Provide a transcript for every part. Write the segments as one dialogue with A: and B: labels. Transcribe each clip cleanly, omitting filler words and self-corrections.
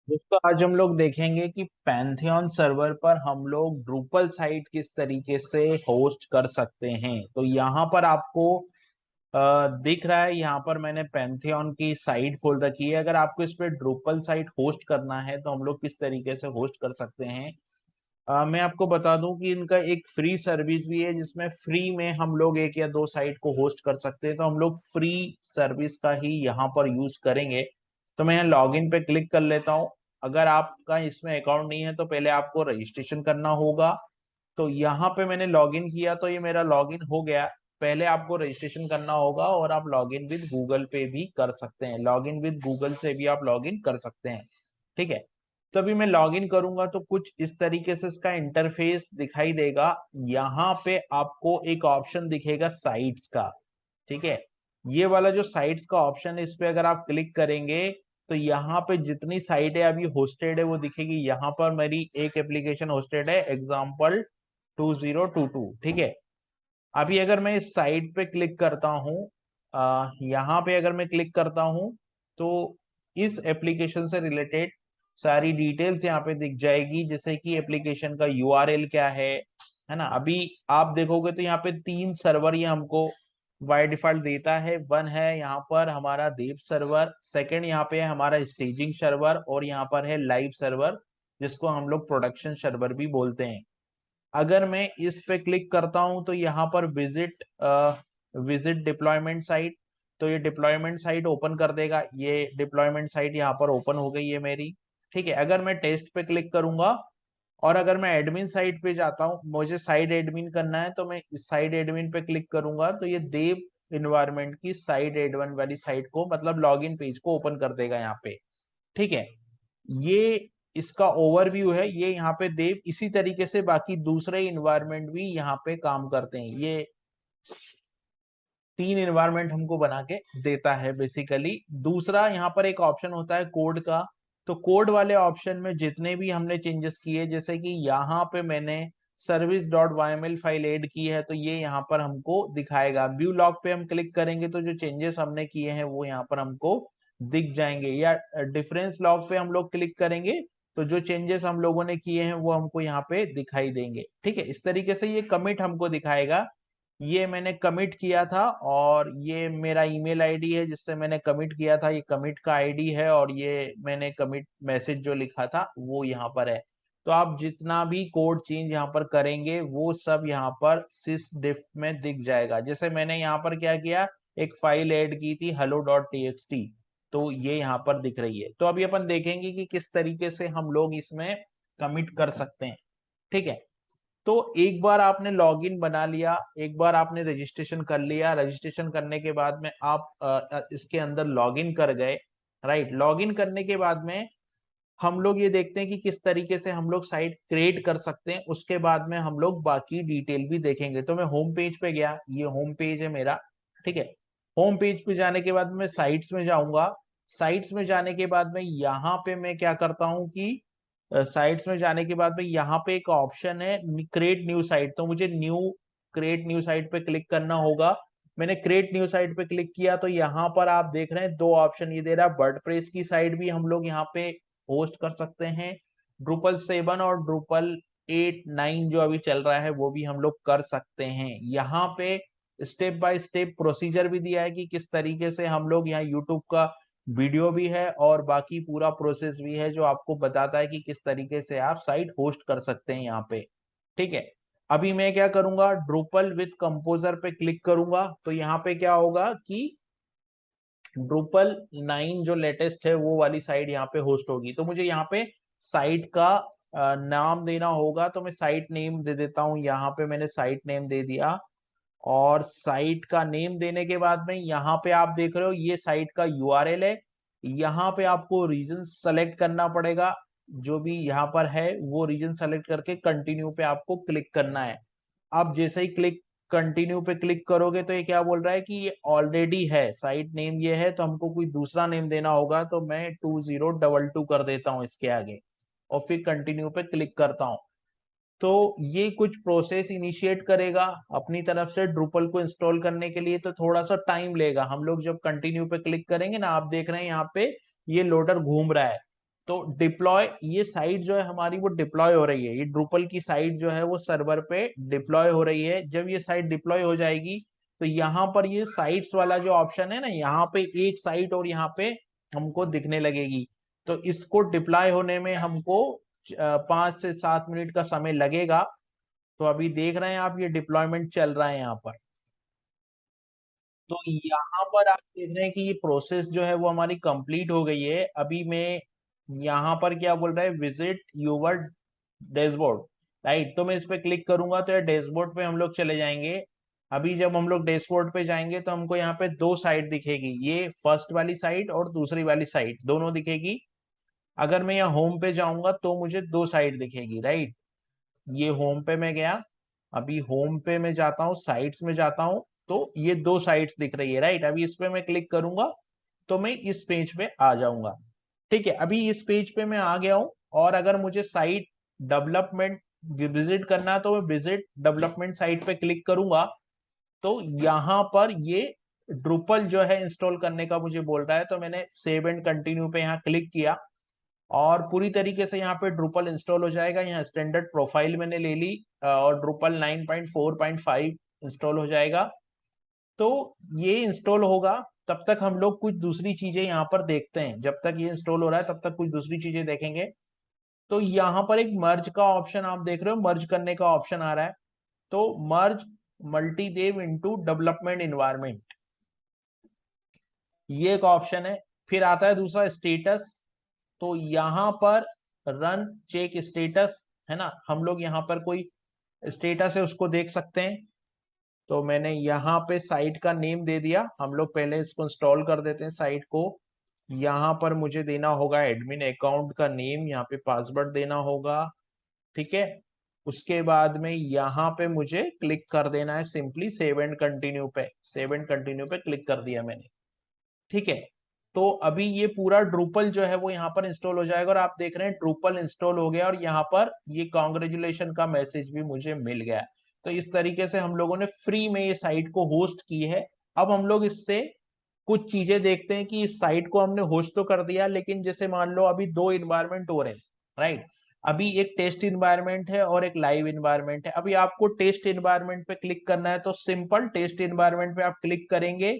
A: दोस्तों आज हम लोग देखेंगे कि पैंथियन सर्वर पर हम लोग ड्रूपल साइट किस तरीके से होस्ट कर सकते हैं। तो यहाँ पर आपको दिख रहा है, यहाँ पर मैंने पैंथियन की साइट खोल रखी है। अगर आपको इस पे ड्रूपल साइट होस्ट करना है तो हम लोग किस तरीके से होस्ट कर सकते हैं। मैं आपको बता दूं कि इनका एक फ्री सर्विस भी है जिसमें फ्री में हम लोग एक या दो साइट को होस्ट कर सकते हैं। तो हम लोग फ्री सर्विस का ही यहाँ पर यूज करेंगे। तो मैं यहाँ लॉगिन पे क्लिक कर लेता हूँ। अगर आपका इसमें अकाउंट नहीं है तो पहले आपको रजिस्ट्रेशन करना होगा। तो यहाँ पे मैंने लॉगिन किया तो ये मेरा लॉगिन हो गया। पहले आपको रजिस्ट्रेशन करना होगा और आप लॉगिन विद गूगल पे भी कर सकते हैं। लॉगिन विद गूगल से भी आप लॉगिन कर सकते हैं। ठीक है। तो अभी मैं लॉगिन करूंगा तो कुछ इस तरीके से इसका इंटरफेस दिखाई देगा। यहाँ पे आपको एक ऑप्शन दिखेगा साइट्स का। ठीक है। ये वाला जो साइट्स का ऑप्शन है इस पे अगर आप क्लिक करेंगे तो यहाँ पे जितनी साइट है अभी होस्टेड है वो दिखेगी। यहाँ पर मेरी एक एप्लीकेशन होस्टेड है, एग्जाम्पल 2022। ठीक है। अभी अगर मैं इस साइट पे क्लिक करता हूँ, यहाँ पे अगर मैं क्लिक करता हूँ तो इस एप्लीकेशन से रिलेटेड सारी डिटेल्स यहाँ पे दिख जाएगी, जैसे कि एप्लीकेशन का यूआरएल क्या है ना। अभी आप देखोगे तो यहाँ पे तीन सर्वर ये हमको बाय डिफॉल्ट देता है। वन है यहाँ पर हमारा देव सर्वर, सेकंड यहाँ पे है हमारा स्टेजिंग सर्वर, और यहाँ पर है लाइव सर्वर जिसको हम लोग प्रोडक्शन सर्वर भी बोलते हैं। अगर मैं इस पे क्लिक करता हूं तो यहाँ पर विजिट डिप्लॉयमेंट साइट, तो ये डिप्लॉयमेंट साइट ओपन कर देगा। ये डिप्लॉयमेंट साइट यहाँ पर ओपन हो गई है मेरी। ठीक है। अगर मैं टेस्ट पे क्लिक करूंगा और अगर मैं एडमिन साइट पे जाता हूँ, मुझे साइट एडमिन करना है तो मैं इस साइट एडमिन पे क्लिक करूंगा तो ये देव इन्वायरमेंट की साइट एडमिन वाली साइट को, मतलब लॉगिन पेज को ओपन कर देगा यहाँ पे। ठीक है। ये इसका ओवरव्यू है। ये यहाँ पे देव इसी तरीके से बाकी दूसरे इन्वायरमेंट भी यहाँ पे काम करते हैं। ये तीन इन्वायरमेंट हमको बना के देता है बेसिकली। दूसरा यहाँ पर एक ऑप्शन होता है कोड का। तो कोड वाले ऑप्शन में जितने भी हमने चेंजेस किए, जैसे कि यहाँ पे मैंने सर्विस डॉट वाईएमएल फाइल ऐड की है तो ये यहाँ पर हमको दिखाएगा। व्यू लॉग पे हम क्लिक करेंगे तो जो चेंजेस हमने किए हैं वो यहाँ पर हमको दिख जाएंगे। या डिफरेंस लॉग पे हम लोग क्लिक करेंगे तो जो चेंजेस हम लोगों ने किए हैं वो हमको यहाँ पे दिखाई देंगे। ठीक है। इस तरीके से ये कमिट हमको दिखाएगा। ये मैंने कमिट किया था और ये मेरा ईमेल आईडी है जिससे मैंने कमिट किया था। ये कमिट का आईडी है और ये मैंने कमिट मैसेज जो लिखा था वो यहाँ पर है। तो आप जितना भी कोड चेंज यहाँ पर करेंगे वो सब यहाँ पर सिस डिफ में दिख जाएगा। जैसे मैंने यहाँ पर क्या किया, एक फाइल ऐड की थी hello.txt, तो ये यहाँ पर दिख रही है। तो अभी अपन देखेंगे कि किस तरीके से हम लोग इसमें कमिट कर सकते हैं। ठीक है। तो एक बार आपने लॉगिन बना लिया, एक बार आपने रजिस्ट्रेशन कर लिया, रजिस्ट्रेशन करने के बाद में आप इसके अंदर लॉगिन कर गए। राइट। लॉगिन करने के बाद में हम लोग ये देखते हैं कि किस तरीके से हम लोग साइट क्रिएट कर सकते हैं। उसके बाद में हम लोग बाकी डिटेल भी देखेंगे। तो मैं होम पेज पे गया, ये होम पेज है मेरा। ठीक है। होम पेज पे जाने के बाद मैं साइट्स में जाऊंगा। साइट्स में जाने के बाद में यहाँ पे मैं क्या करता हूँ कि साइट्स में जाने के बाद में यहाँ पे एक ऑप्शन है क्रिएट न्यू साइट, तो मुझे न्यू क्रिएट न्यू साइट पे क्लिक करना होगा। मैंने क्रिएट न्यू साइट पे क्लिक किया तो यहाँ पर आप देख रहे हैं दो ऑप्शन ये दे रहा है। वर्डप्रेस की साइट भी हम लोग यहाँ पे होस्ट कर सकते हैं। ड्रूपल 7 और ड्रूपल 8 9 जो अभी चल रहा है वो भी हम लोग कर सकते हैं। यहाँ पे स्टेप बाय स्टेप प्रोसीजर भी दिया है कि किस तरीके से हम लोग यहाँ यूट्यूब का वीडियो भी है और बाकी पूरा प्रोसेस भी है जो आपको बताता है कि किस तरीके से आप साइट होस्ट कर सकते हैं यहाँ पे। ठीक है। अभी मैं क्या करूंगा, ड्रूपल विद कंपोजर पे क्लिक करूंगा तो यहाँ पे क्या होगा कि ड्रूपल 9 जो लेटेस्ट है वो वाली साइट यहाँ पे होस्ट होगी। तो मुझे यहाँ पे साइट का नाम देना होगा। तो मैं साइट नेम दे देता हूँ। यहाँ पे मैंने साइट नेम दे दिया और साइट का नेम देने के बाद में यहाँ पे आप देख रहे हो ये साइट का यूआरएल है। यहाँ पे आपको रीजन सेलेक्ट करना पड़ेगा। जो भी यहाँ पर है वो रीजन सेलेक्ट करके कंटिन्यू पे आपको क्लिक करना है। आप जैसे ही क्लिक कंटिन्यू पे क्लिक करोगे तो ये क्या बोल रहा है कि ये ऑलरेडी है, साइट नेम ये है तो हमको कोई दूसरा नेम देना होगा। तो मैं 2022 कर देता हूँ इसके आगे और फिर कंटिन्यू पे क्लिक करता हूँ। तो ये कुछ प्रोसेस इनिशिएट करेगा अपनी तरफ से ड्रूपल को इंस्टॉल करने के लिए, तो थोड़ा सा टाइम लेगा। हम लोग जब कंटिन्यू पे क्लिक करेंगे ना, आप देख रहे हैं यहाँ पे ये लोडर घूम रहा है। तो डिप्लॉय, ये साइट जो है हमारी वो डिप्लॉय हो रही है, ये ड्रूपल की साइट जो है वो सर्वर पे डिप्लॉय हो रही है। जब ये साइट डिप्लॉय हो जाएगी तो यहाँ पर ये साइट्स वाला जो ऑप्शन है ना, यहाँ पे एक साइट और यहाँ पे हमको दिखने लगेगी। तो इसको डिप्लॉय होने में हमको 5 से 7 मिनट का समय लगेगा। तो अभी देख रहे हैं आप, ये डिप्लॉयमेंट चल रहा है यहाँ पर। तो यहाँ पर आप देख रहे हैं कि ये प्रोसेस जो है वो हमारी कंप्लीट हो गई है। अभी मैं यहाँ पर क्या बोल रहा है, विजिट यूवर डैशबोर्ड, राइट। तो मैं इस पे क्लिक करूंगा तो ये डैशबोर्ड पे हम लोग चले जाएंगे। अभी जब हम लोग डैशबोर्ड पे जाएंगे तो हमको यहाँ पे दो साइट दिखेगी, ये फर्स्ट वाली साइट और दूसरी वाली साइट दोनों दिखेगी। अगर मैं यहाँ होम पे जाऊंगा तो मुझे दो साइट दिखेगी, राइट। ये होम पे मैं गया, अभी होम पे मैं जाता हूँ, साइट्स में जाता हूँ, तो ये दो साइट्स दिख रही है, राइट। अभी इस पे मैं क्लिक करूंगा तो मैं इस पेज पे आ जाऊंगा। ठीक है, अभी इस पेज पे मैं आ गया हूँ। और अगर मुझे साइट डेवलपमेंट विजिट करना है तो मैं विजिट डेवलपमेंट साइट पे क्लिक करूंगा। तो यहाँ पर ये ड्रूपल जो है इंस्टॉल करने का मुझे बोल रहा है, तो मैंने सेव एंड कंटिन्यू पे यहाँ क्लिक किया और पूरी तरीके से यहाँ पे ड्रूपल इंस्टॉल हो जाएगा। यहाँ स्टैंडर्ड प्रोफाइल मैंने ले ली और ड्रूपल 9.4.5 इंस्टॉल हो जाएगा। तो ये इंस्टॉल होगा, तब तक हम लोग कुछ दूसरी चीजें यहाँ पर देखते हैं। जब तक ये इंस्टॉल हो रहा है तब तक कुछ दूसरी चीजें देखेंगे। तो यहाँ पर एक मर्ज का ऑप्शन आप देख रहे हो, मर्ज करने का ऑप्शन आ रहा है। तो मर्ज मल्टी देव इनटू डेवलपमेंट इन्वायरमेंट, ये एक ऑप्शन है। फिर आता है दूसरा स्टेटस। तो यहाँ पर रन चेक स्टेटस है ना, हम लोग यहाँ पर कोई स्टेटस है उसको देख सकते हैं। तो मैंने यहाँ पे साइट का नेम दे दिया, हम लोग पहले इसको इंस्टॉल कर देते हैं साइट को। यहाँ पर मुझे देना होगा एडमिन अकाउंट का नेम, यहाँ पे पासवर्ड देना होगा। ठीक है, उसके बाद में यहाँ पे मुझे क्लिक कर देना है सिंपली सेव एंड कंटिन्यू पे, सेव एंड कंटिन्यू पे क्लिक कर दिया मैंने। ठीक है, तो अभी ये पूरा ड्रूपल जो है वो यहाँ पर इंस्टॉल हो जाएगा और आप देख रहे हैं ड्रूपल इंस्टॉल हो गया और यहाँ पर ये कॉन्ग्रेचुलेशन का मैसेज भी मुझे मिल गया। तो इस तरीके से हम लोगों ने फ्री में ये साइट को होस्ट की है। अब हम लोग इससे कुछ चीजें देखते हैं कि इस साइट को हमने होस्ट तो कर दिया, लेकिन जैसे मान लो अभी दो इन्वायरमेंट हो रहे हैं, राइट। अभी एक टेस्ट इन्वायरमेंट है और एक लाइव इन्वायरमेंट है। अभी आपको टेस्ट इन्वायरमेंट पे क्लिक करना है तो सिंपल टेस्ट इन्वायरमेंट पे आप क्लिक करेंगे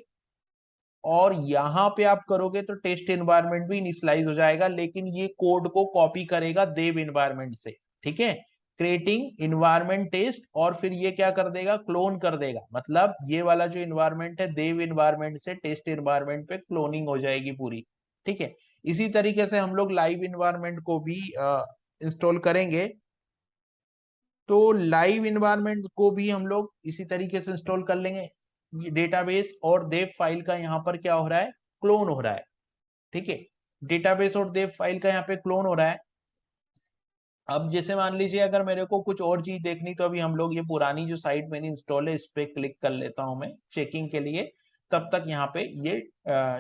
A: और यहाँ पे आप करोगे तो टेस्ट इन्वायरमेंट भी इनिशियलाइज हो जाएगा, लेकिन ये कोड को कॉपी करेगा देव इन्वायरमेंट से। ठीक है, क्रिएटिंग इन्वायरमेंट टेस्ट, और फिर ये क्या कर देगा, क्लोन कर देगा। मतलब ये वाला जो इन्वायरमेंट है देव इन्वायरमेंट से टेस्ट इन्वायरमेंट पे क्लोनिंग हो जाएगी पूरी। ठीक है, इसी तरीके से हम लोग लाइव इन्वायरमेंट को भी इंस्टॉल करेंगे। तो लाइव इन्वायरमेंट को भी हम लोग इसी तरीके से इंस्टॉल कर लेंगे। ये डेटाबेस और देव फाइल का यहाँ पर क्या हो रहा है, क्लोन हो रहा है। ठीक है, डेटाबेस और देव फाइल का यहाँ पे क्लोन हो रहा है। अब जैसे मान लीजिए अगर मेरे को कुछ और चीज देखनी, तो अभी हम लोग ये पुरानी जो साइट मैंने इंस्टॉल है इस पे क्लिक कर लेता हूं मैं चेकिंग के लिए। तब तक यहाँ पे ये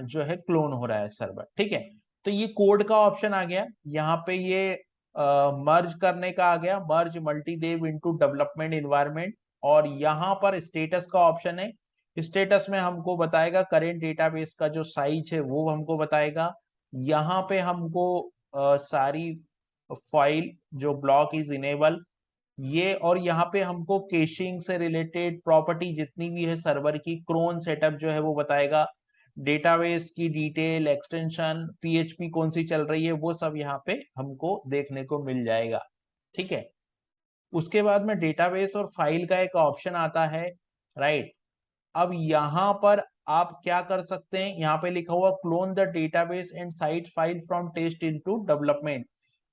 A: जो है क्लोन हो रहा है सर्वर। ठीक है, तो ये कोड का ऑप्शन आ गया, यहाँ पे ये मर्ज करने का आ गया, मर्ज मल्टी देव इनटू डेवलपमेंट इन्वायरमेंट। और यहाँ पर स्टेटस का ऑप्शन है, स्टेटस में हमको बताएगा करेंट डेटाबेस का जो साइज है वो हमको बताएगा। यहाँ पे हमको सारी फाइल जो ब्लॉक इज इनेबल, ये, और यहाँ पे हमको केशिंग से रिलेटेड प्रॉपर्टी जितनी भी है सर्वर की, क्रोन सेटअप जो है वो बताएगा, डेटाबेस की डिटेल, एक्सटेंशन, पीएचपी कौन सी चल रही है, वो सब यहाँ पे हमको देखने को मिल जाएगा। ठीक है, उसके बाद में डेटाबेस और फाइल का एक ऑप्शन आता है, राइट। अब यहाँ पर आप क्या कर सकते हैं, यहाँ पे लिखा हुआ clone the database and site file from test into development.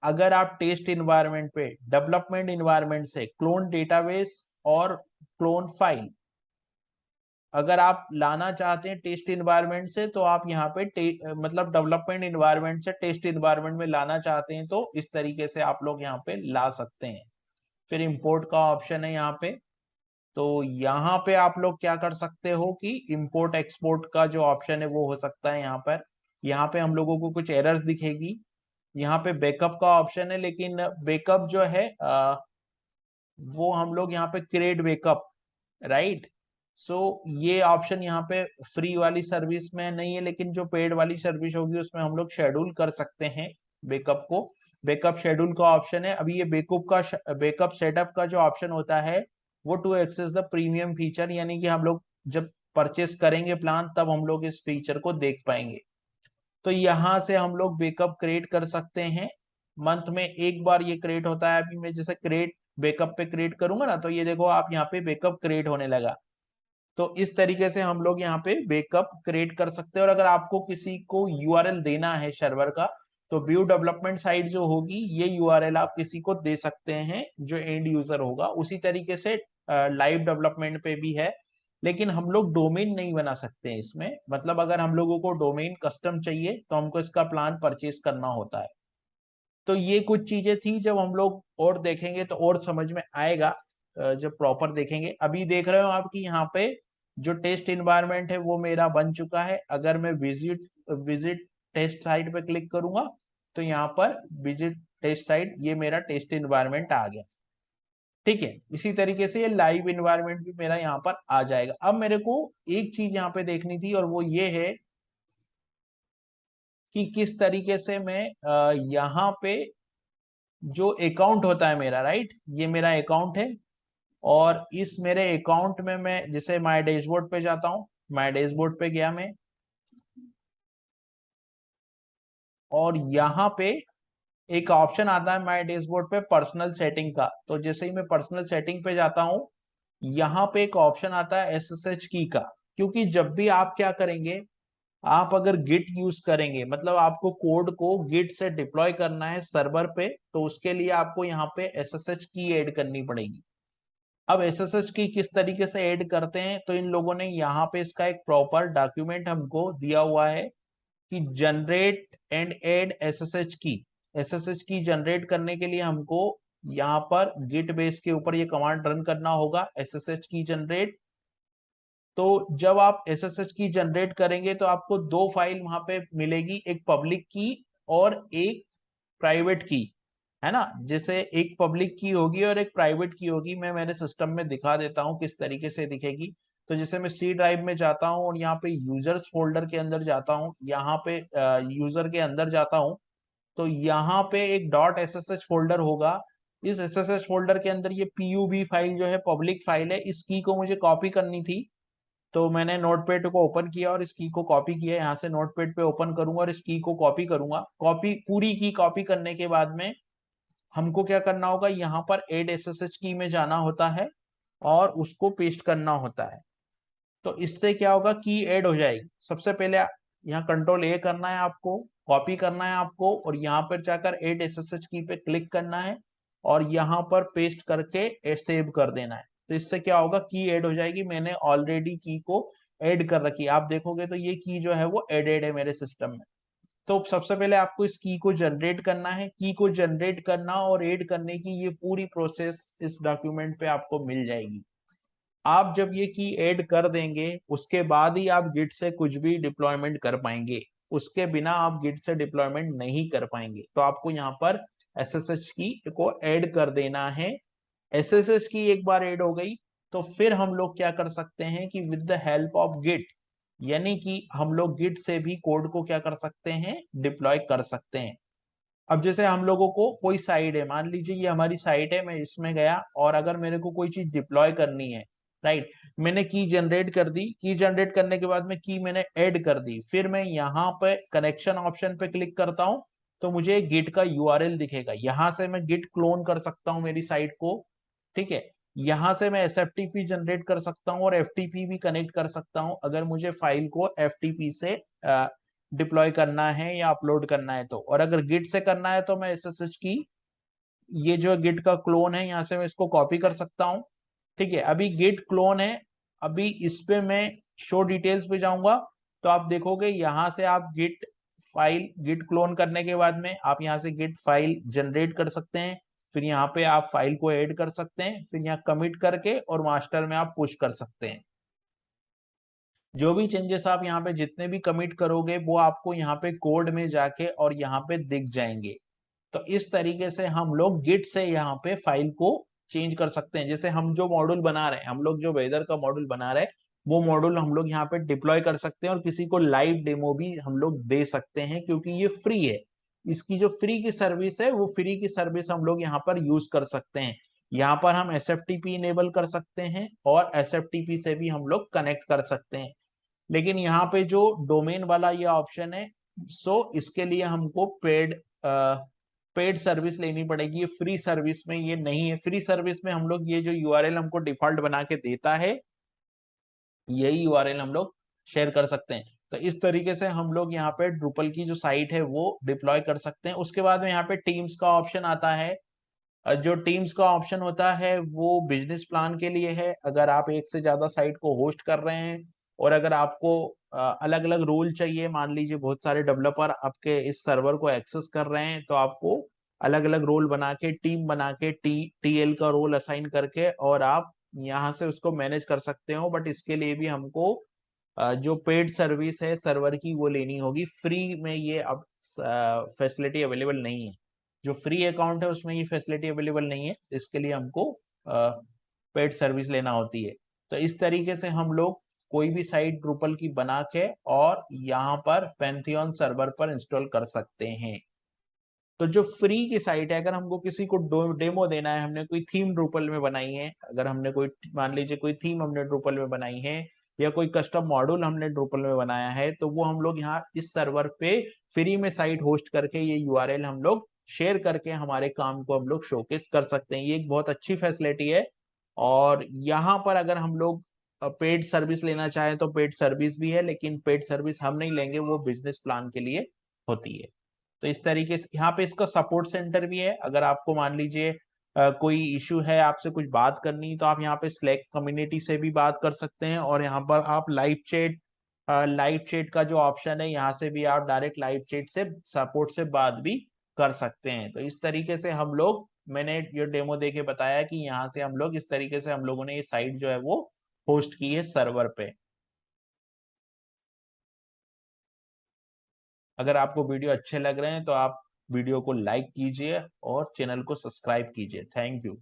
A: अगर आप टेस्ट इन्वायरमेंट पे डेवलपमेंट इन्वायरमेंट से क्लोन डेटाबेस और क्लोन फाइल अगर आप लाना चाहते हैं टेस्ट इन्वायरमेंट से, तो आप यहाँ पे मतलब डेवलपमेंट इन्वायरमेंट से टेस्ट इन्वायरमेंट में लाना चाहते हैं तो इस तरीके से आप लोग यहाँ पे ला सकते हैं। फिर इंपोर्ट का ऑप्शन है यहाँ पे। तो यहाँ पे आप लोग क्या कर सकते हो कि इंपोर्ट एक्सपोर्ट का जो ऑप्शन है वो हो सकता है यहाँ पर। यहाँ पे हम लोगों को कुछ एरर्स दिखेगी। यहाँ पे बैकअप का ऑप्शन है, लेकिन बैकअप जो है वो हम लोग यहाँ पे क्रिएट बैकअप, राइट। सो ये ऑप्शन यहाँ पे फ्री वाली सर्विस में नहीं है, लेकिन जो पेड वाली सर्विस होगी उसमें हम लोग शेड्यूल कर सकते हैं। बैकअप को, बैकअप शेड्यूल का ऑप्शन है। अभी ये बैकअप सेटअप का जो ऑप्शन होता है वो to access the premium feature, यानी कि हम लोग जब परचेस करेंगे प्लान तब हम लोग इस फीचर को देख पाएंगे। तो यहाँ से हम लोग बैकअप क्रिएट कर सकते हैं। मंथ में एक बार ये क्रिएट होता है। अभी मैं जैसे क्रिएट बैकअप पे क्रिएट करूंगा ना, तो ये देखो आप यहाँ पे बैकअप क्रिएट होने लगा। तो इस तरीके से हम लोग यहाँ पे बैकअप क्रिएट कर सकते हैं। और अगर आपको किसी को यूआरएल देना है सर्वर का, तो व्यू डेवलपमेंट साइट जो होगी ये यूआरएल आप किसी को दे सकते हैं जो एंड यूजर होगा। उसी तरीके से लाइव डेवलपमेंट पे भी है, लेकिन हम लोग डोमेन नहीं बना सकते हैं इसमें। मतलब अगर हम लोगों को डोमेन कस्टम चाहिए तो हमको इसका प्लान परचेज करना होता है। तो ये कुछ चीजें थी, जब हम लोग और देखेंगे तो और समझ में आएगा जब प्रॉपर देखेंगे। अभी देख रहे हो आप कि यहाँ पे जो टेस्ट इन्वायरमेंट है वो मेरा बन चुका है। अगर मैं विजिट विजिट टेस्ट साइट पे क्लिक करूंगा तो यहाँ पर विजिट टेस्ट साइट, ये मेरा टेस्ट इन्वायरमेंट आ गया। ठीक है, इसी तरीके से ये लाइव इन्वायरमेंट भी मेरा यहाँ पर आ जाएगा। अब मेरे को एक चीज यहाँ पे देखनी थी और वो ये है कि किस तरीके से मैं यहाँ पे जो अकाउंट होता है मेरा, राइट, ये मेरा अकाउंट है। और इस मेरे अकाउंट में मैं जैसे माय डैशबोर्ड पे जाता हूँ, माय डैशबोर्ड पे गया मैं, और यहाँ पे एक ऑप्शन आता है माय डैशबोर्ड पे पर्सनल सेटिंग का। तो जैसे ही मैं पर्सनल सेटिंग पे जाता हूँ, यहाँ पे एक ऑप्शन आता है एसएसएच की का। क्योंकि जब भी आप क्या करेंगे, आप अगर गिट यूज करेंगे, मतलब आपको कोड को गिट से डिप्लॉय करना है सर्वर पे, तो उसके लिए आपको यहाँ पे एसएसएच की ऐड करनी पड़ेगी। अब एसएसएच की किस तरीके से ऐड करते हैं, तो इन लोगों ने यहाँ पे इसका एक प्रॉपर डॉक्यूमेंट हमको दिया हुआ है कि जनरेट एंड ऐड एसएसएच की। एसएसएच की जनरेट करने के लिए हमको यहाँ पर गिट बेस के ऊपर ये कमांड रन करना होगा, एसएसएच की जनरेट। तो जब आप एसएसएच की जनरेट करेंगे तो आपको दो फाइल वहां पे मिलेगी, एक पब्लिक की और एक प्राइवेट की, है ना। जैसे एक पब्लिक की होगी और एक प्राइवेट की होगी। मैं मेरे सिस्टम में दिखा देता हूँ किस तरीके से दिखेगी। तो जैसे मैं सी ड्राइव में जाता हूँ और यहाँ पे यूजर्स फोल्डर के अंदर जाता हूँ, यहाँ पे यूजर के अंदर जाता हूँ, तो यहाँ पे एक डॉट एसएसएच फोल्डर होगा। इस एसएसएच फोल्डर के अंदर ये पीयूबी फाइल जो है पब्लिक फाइल है, इस की को मुझे कॉपी करनी थी। तो मैंने नोटपैड को ओपन किया और इस की को कॉपी किया। यहाँ से नोटपैड पे ओपन करूंगा और इस की को कॉपी करूंगा। कॉपी पूरी की कॉपी करने के बाद में हमको क्या करना होगा, यहाँ पर एड एसएसएच की में जाना होता है और उसको पेस्ट करना होता है। तो इससे क्या होगा, की ऐड हो जाएगी। सबसे पहले यहाँ कंट्रोल ए करना है आपको, कॉपी करना है आपको, और यहाँ पर जाकर एड एसएसएच की पे क्लिक करना है और यहाँ पर पेस्ट करके सेव कर देना है। तो इससे क्या होगा, की ऐड हो जाएगी। मैंने ऑलरेडी की को ऐड कर रखी है, आप देखोगे तो ये की जो है वो एडेड है मेरे सिस्टम में। तो सबसे पहले आपको इस की को जनरेट करना है। की को जनरेट करना और ऐड करने की ये पूरी प्रोसेस इस डॉक्यूमेंट पे आपको मिल जाएगी। आप जब ये की ऐड कर देंगे उसके बाद ही आप गिट से कुछ भी डिप्लॉयमेंट कर पाएंगे। उसके बिना आप गिट से डिप्लॉयमेंट नहीं कर पाएंगे। तो आपको यहाँ पर एसएसएच की को ऐड कर देना है। एसएसएच की एक बार ऐड हो गई तो फिर हम लोग क्या कर सकते हैं कि with the help of git, यानी कि हम लोग गिट से भी कोड को क्या कर सकते हैं, डिप्लॉय कर सकते हैं। अब जैसे हम लोगों को कोई साइट है, मान लीजिए ये हमारी साइट है, मैं इसमें गया और अगर मेरे को कोई चीज डिप्लॉय करनी है, राइट, मैंने की जनरेट कर दी। की जनरेट करने के बाद में की मैंने ऐड कर दी, फिर मैं यहाँ पे कनेक्शन ऑप्शन पे क्लिक करता हूँ तो मुझे गिट का यूआरएल दिखेगा। यहाँ से मैं गिट क्लोन कर सकता हूँ मेरी साइट को, ठीक है। यहाँ से मैं एसएफटीपी जनरेट कर सकता हूँ और एफटीपी भी कनेक्ट कर सकता हूँ अगर मुझे फाइल को एफटीपी से डिप्लॉय करना है या अपलोड करना है तो। और अगर गिट से करना है तो मैं एसएसएच की, ये जो गिट का क्लोन है, यहाँ से मैं इसको कॉपी कर सकता हूँ, ठीक है। अभी गिट क्लोन है, अभी इस पे मैं शो डिटेल्स पे जाऊंगा तो आप देखोगे यहाँ से आप गिट फाइल, गिट क्लोन करने के बाद में आप यहाँ से गिट फाइल जनरेट कर सकते हैं। फिर यहाँ पे आप फाइल को ऐड कर सकते हैं, फिर यहाँ कमिट करके और मास्टर में आप पुश कर सकते हैं। जो भी चेंजेस आप यहाँ पे जितने भी कमिट करोगे वो आपको यहाँ पे कोड में जाके और यहाँ पे दिख जाएंगे। तो इस तरीके से हम लोग गिट से यहाँ पे फाइल को चेंज कर सकते हैं। जैसे हम जो मॉड्यूल बना रहे हैं, हम लोग जो वेदर का मॉड्यूल बना रहे हैं, वो मॉड्यूल हम लोग यहाँ पे डिप्लॉय कर सकते हैं और किसी को लाइव डेमो भी हम लोग दे सकते हैं क्योंकि ये फ्री है। इसकी जो फ्री की सर्विस है वो फ्री की सर्विस हम लोग यहाँ पर यूज कर सकते हैं। यहाँ पर हम SFTP इनेबल कर सकते हैं और SFTP से भी हम लोग कनेक्ट कर सकते हैं। लेकिन यहाँ पे जो डोमेन वाला ये ऑप्शन है, सो इसके लिए हमको पेड सर्विस लेनी पड़ेगी। ये फ्री सर्विस में ये नहीं है। फ्री सर्विस में हम लोग ये जो यूआरएल हमको डिफॉल्ट बना के देता है, यही यूआरएल हम लोग शेयर कर सकते हैं। तो इस तरीके से हम लोग यहाँ पे ड्रूपल की जो साइट है वो डिप्लॉय कर सकते हैं। उसके बाद में यहाँ पे टीम्स का ऑप्शन आता है। जो टीम्स का ऑप्शन होता है वो बिजनेस प्लान के लिए है। अगर आप एक से ज्यादा साइट को होस्ट कर रहे हैं और अगर आपको अलग अलग रोल चाहिए, मान लीजिए बहुत सारे डेवलपर आपके इस सर्वर को एक्सेस कर रहे हैं, तो आपको अलग अलग रोल बना के, टीम बना के, टीएल का रोल असाइन करके और आप यहाँ से उसको मैनेज कर सकते हो। बट इसके लिए भी हमको जो पेड सर्विस है सर्वर की वो लेनी होगी। फ्री में ये अब फैसिलिटी अवेलेबल नहीं है। जो फ्री अकाउंट है उसमें ये फैसिलिटी अवेलेबल नहीं है। इसके लिए हमको पेड सर्विस लेना होती है। तो इस तरीके से हम लोग कोई भी साइट ड्रूपल की बना के और यहाँ पर पैंथियन सर्वर पर इंस्टॉल कर सकते हैं। तो जो फ्री की साइट है, अगर हमको किसी को डेमो देना है, हमने कोई थीम ड्रूपल में बनाई है, अगर हमने कोई, मान लीजिए कोई थीम हमने ड्रूपल में बनाई है या कोई कस्टम मॉड्यूल हमने ड्रूपल में बनाया है, तो वो हम लोग यहाँ इस सर्वर पे फ्री में साइट होस्ट करके ये यूआरएल हम लोग शेयर करके हमारे काम को हम लोग शोकेस कर सकते हैं। ये एक बहुत अच्छी फैसिलिटी है। और यहाँ पर अगर हम लोग पेड सर्विस लेना चाहें तो पेड सर्विस भी है, लेकिन पेड सर्विस हम नहीं लेंगे, वो बिजनेस प्लान के लिए होती है। तो इस तरीके से यहाँ पे इसका सपोर्ट सेंटर भी है। अगर आपको मान लीजिए कोई इशू है, आपसे कुछ बात करनी, तो आप यहाँ पे स्लैक कम्युनिटी से भी बात कर सकते हैं और यहाँ पर आप लाइव चैट का जो ऑप्शन है, यहाँ से भी आप डायरेक्ट लाइव चैट से सपोर्ट से बात भी कर सकते हैं। तो इस तरीके से हम लोग, मैंने ये डेमो देके बताया कि यहाँ से हम लोग इस तरीके से हम लोगों ने ये साइट जो है वो होस्ट की है सर्वर पे। अगर आपको वीडियो अच्छे लग रहे हैं तो आप वीडियो को लाइक कीजिए और चैनल को सब्सक्राइब कीजिए। Thank you.